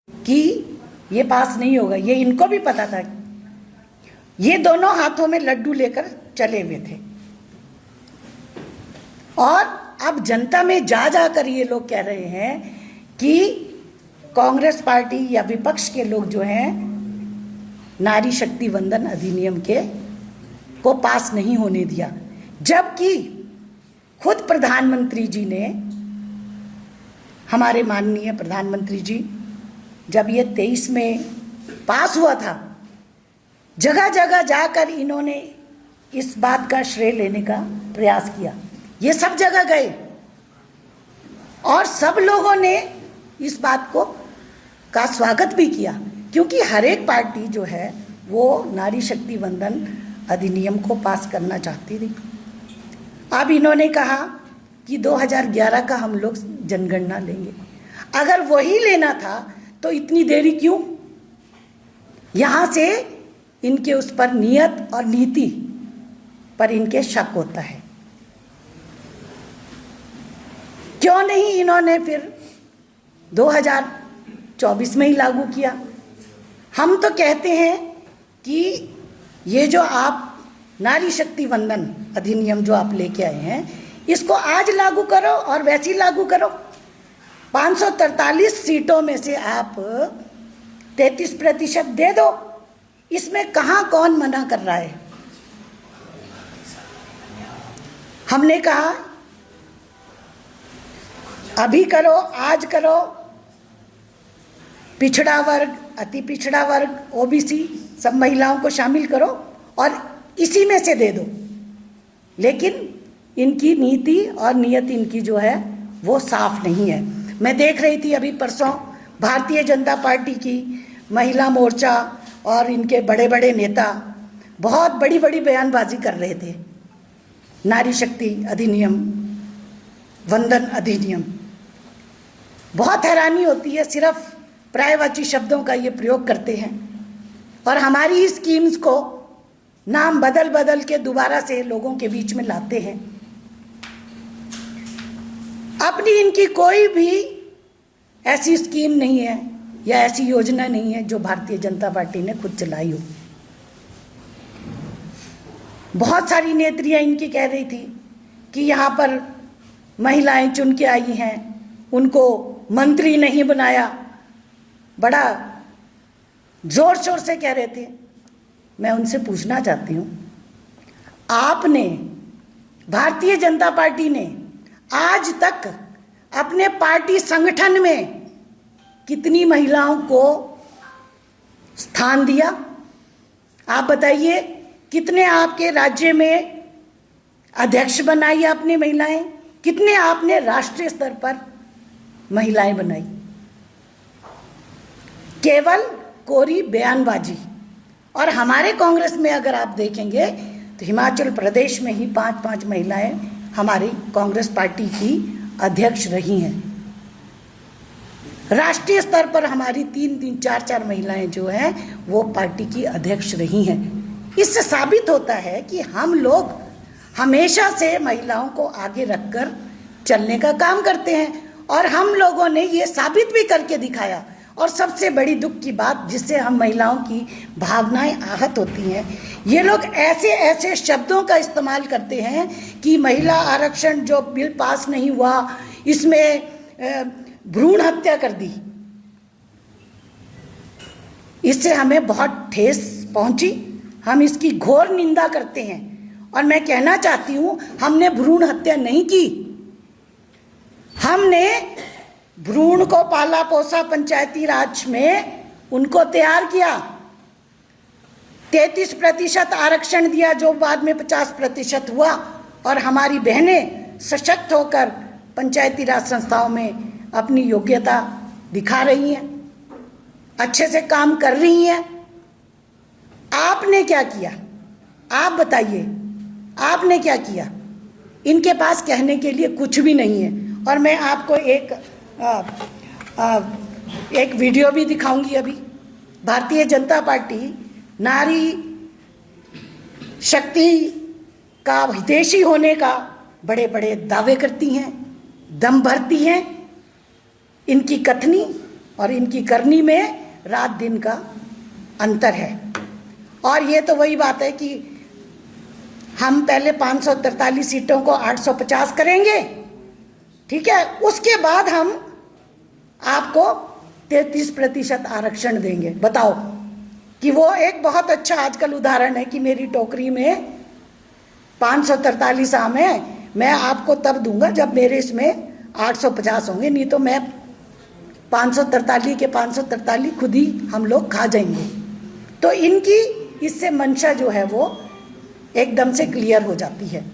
कि ये पास नहीं होगा, ये इनको भी पता था। ये दोनों हाथों में लड्डू लेकर चले हुए थे और अब जनता में जा जाकर ये लोग कह रहे हैं कि कांग्रेस पार्टी या विपक्ष के लोग जो हैं नारी शक्ति वंदन अधिनियम के को पास नहीं होने दिया, जबकि खुद प्रधानमंत्री जी ने, हमारे माननीय प्रधानमंत्री जी, जब ये 23 में पास हुआ था, जगह जगह जाकर इन्होंने इस बात का श्रेय लेने का प्रयास किया। ये सब जगह गए और सब लोगों ने इस बात को का स्वागत भी किया, क्योंकि हर एक पार्टी जो है वो नारी शक्ति वंदन अधिनियम को पास करना चाहती थी। अब इन्होंने कहा कि 2011 का हम लोग जनगणना लेंगे। अगर वही लेना था तो इतनी देरी क्यों? यहां से इनके उस पर नियत और नीति पर इनके शक होता है। क्यों नहीं इन्होंने फिर 2024 में ही लागू किया? हम तो कहते हैं कि ये जो आप नारी शक्ति वंदन अधिनियम जो आप लेके आए हैं, इसको आज लागू करो और वैसे ही लागू करो। 543 सीटों में से आप 33% दे दो। इसमें कहां कौन मना कर रहा है? हमने कहा अभी करो, आज करो, पिछड़ा वर्ग, अति पिछड़ा वर्ग, ओबीसी, सब महिलाओं को शामिल करो और इसी में से दे दो। लेकिन इनकी नीति और नियत इनकी जो है वो साफ नहीं है। मैं देख रही थी अभी परसों भारतीय जनता पार्टी की महिला मोर्चा और इनके बड़े बड़े नेता बहुत बड़ी बड़ी बयानबाजी कर रहे थे। नारी शक्ति अधिनियम, वंदन अधिनियम, बहुत हैरानी होती है। सिर्फ पर्यायवाची शब्दों का ये प्रयोग करते हैं और हमारी स्कीम्स को नाम बदल बदल के दोबारा से लोगों के बीच में लाते हैं। अपनी इनकी कोई भी ऐसी स्कीम नहीं है या ऐसी योजना नहीं है जो भारतीय जनता पार्टी ने खुद चलाई हो। बहुत सारी नेत्रियां इनकी कह रही थी कि यहाँ पर महिलाएं चुन के आई हैं, उनको मंत्री नहीं बनाया, बड़ा जोर शोर से कह रहे थे। मैं उनसे पूछना चाहती हूँ, आपने, भारतीय जनता पार्टी ने आज तक अपने पार्टी संगठन में कितनी महिलाओं को स्थान दिया? आप बताइए, कितने आपके राज्य में अध्यक्ष बनाई आपने महिलाएं? कितने आपने राष्ट्रीय स्तर पर महिलाएं बनाई? केवल कोरी बयानबाजी। और हमारे कांग्रेस में अगर आप देखेंगे तो हिमाचल प्रदेश में ही 5-5 महिलाएं हमारी कांग्रेस पार्टी की अध्यक्ष रही हैं। राष्ट्रीय स्तर पर हमारी 3-3, 4-4 महिलाएं जो हैं वो पार्टी की अध्यक्ष रही हैं। इससे साबित होता है कि हम लोग हमेशा से महिलाओं को आगे रखकर चलने का काम करते हैं और हम लोगों ने ये साबित भी करके दिखाया। और सबसे बड़ी दुख की बात, जिससे हम महिलाओं की भावनाएं आहत होती हैं, ये लोग ऐसे ऐसे शब्दों का इस्तेमाल करते हैं कि महिला आरक्षण जो बिल पास नहीं हुआ, इसमें भ्रूण हत्या कर दी। इससे हमें बहुत ठेस पहुंची। हम इसकी घोर निंदा करते हैं और मैं कहना चाहती हूं, हमने भ्रूण हत्या नहीं की। हमने भ्रूण को पाला पोसा, पंचायती राज में उनको तैयार किया, 33% आरक्षण दिया जो बाद में 50% हुआ और हमारी बहनें सशक्त होकर पंचायती राज संस्थाओं में अपनी योग्यता दिखा रही हैं, अच्छे से काम कर रही हैं। आपने क्या किया? आप बताइए, आपने क्या किया? इनके पास कहने के लिए कुछ भी नहीं है। और मैं आपको एक वीडियो भी दिखाऊंगी अभी। भारतीय जनता पार्टी नारी शक्ति का हितैषी होने का बड़े बड़े दावे करती हैं, दम भरती हैं। इनकी कथनी और इनकी करनी में रात दिन का अंतर है। और ये तो वही बात है कि हम पहले 543 सीटों को 850 करेंगे, ठीक है, उसके बाद हम आपको 33% आरक्षण देंगे। बताओ कि वो एक बहुत अच्छा आजकल उदाहरण है कि मेरी टोकरी में 543 आम है, मैं आपको तब दूंगा जब मेरे इसमें 850 होंगे, नहीं तो मैं 543 के 543 खुद ही हम लोग खा जाएंगे। तो इनकी इससे मंशा जो है वो एकदम से क्लियर हो जाती है।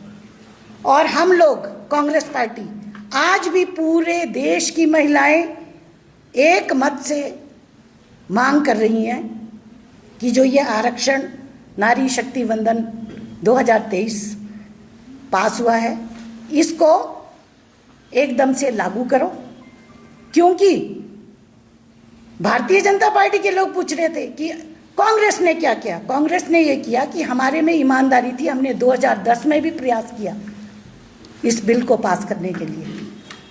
और हम लोग कांग्रेस पार्टी आज भी पूरे देश की महिलाएं एक मत से मांग कर रही हैं कि जो ये आरक्षण नारी शक्ति वंदन 2023 पास हुआ है, इसको एकदम से लागू करो। क्योंकि भारतीय जनता पार्टी के लोग पूछ रहे थे कि कांग्रेस ने क्या किया। कांग्रेस ने ये किया कि हमारे में ईमानदारी थी, हमने 2010 में भी प्रयास किया इस बिल को पास करने के लिए।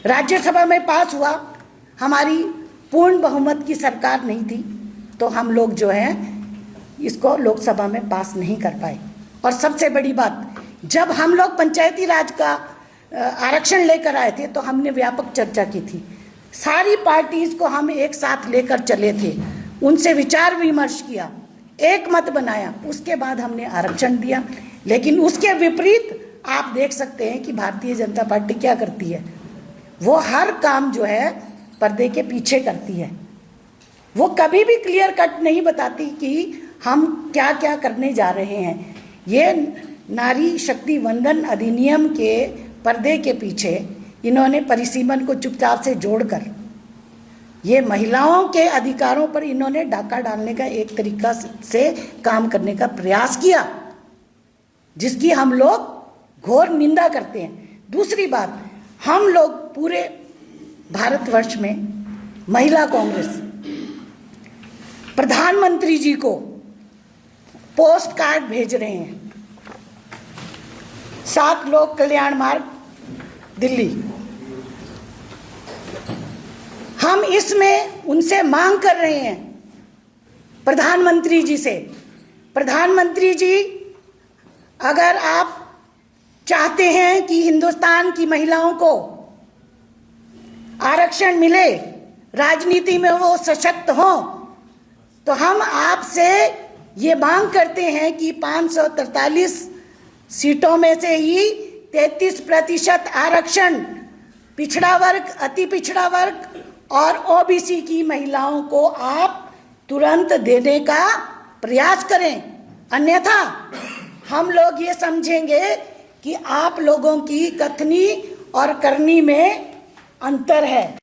राज्यसभा में पास हुआ, हमारी पूर्ण बहुमत की सरकार नहीं थी, तो हम लोग जो है इसको लोकसभा में पास नहीं कर पाए। और सबसे बड़ी बात, जब हम लोग पंचायती राज का आरक्षण लेकर आए थे तो हमने व्यापक चर्चा की थी, सारी पार्टीज को हम एक साथ लेकर चले थे, उनसे विचार विमर्श किया, एक मत बनाया, उसके बाद हमने आरक्षण दिया। लेकिन उसके विपरीत आप देख सकते हैं कि भारतीय जनता पार्टी क्या करती है, वो हर काम जो है पर्दे के पीछे करती है। वो कभी भी क्लियर कट नहीं बताती कि हम क्या क्या करने जा रहे हैं। ये नारी शक्ति वंदन अधिनियम के पर्दे के पीछे इन्होंने परिसीमन को चुपचाप से जोड़कर ये महिलाओं के अधिकारों पर इन्होंने डाका डालने का एक तरीका से काम करने का प्रयास किया, जिसकी हम लोग घोर निंदा करते हैं। दूसरी बात, हम लोग पूरे भारतवर्ष में महिला कांग्रेस प्रधानमंत्री जी को पोस्ट कार्ड भेज रहे हैं, 7 लोक कल्याण मार्ग दिल्ली। हम इसमें उनसे मांग कर रहे हैं प्रधानमंत्री जी से, प्रधानमंत्री जी अगर आप चाहते हैं कि हिंदुस्तान की महिलाओं को आरक्षण मिले, राजनीति में वो सशक्त हो, तो हम आपसे ये मांग करते हैं कि 543 सीटों में से ही 33% आरक्षण पिछड़ा वर्ग, अति पिछड़ा वर्ग और ओबीसी की महिलाओं को आप तुरंत देने का प्रयास करें। अन्यथा हम लोग ये समझेंगे कि आप लोगों की कथनी और करनी में अंतर है।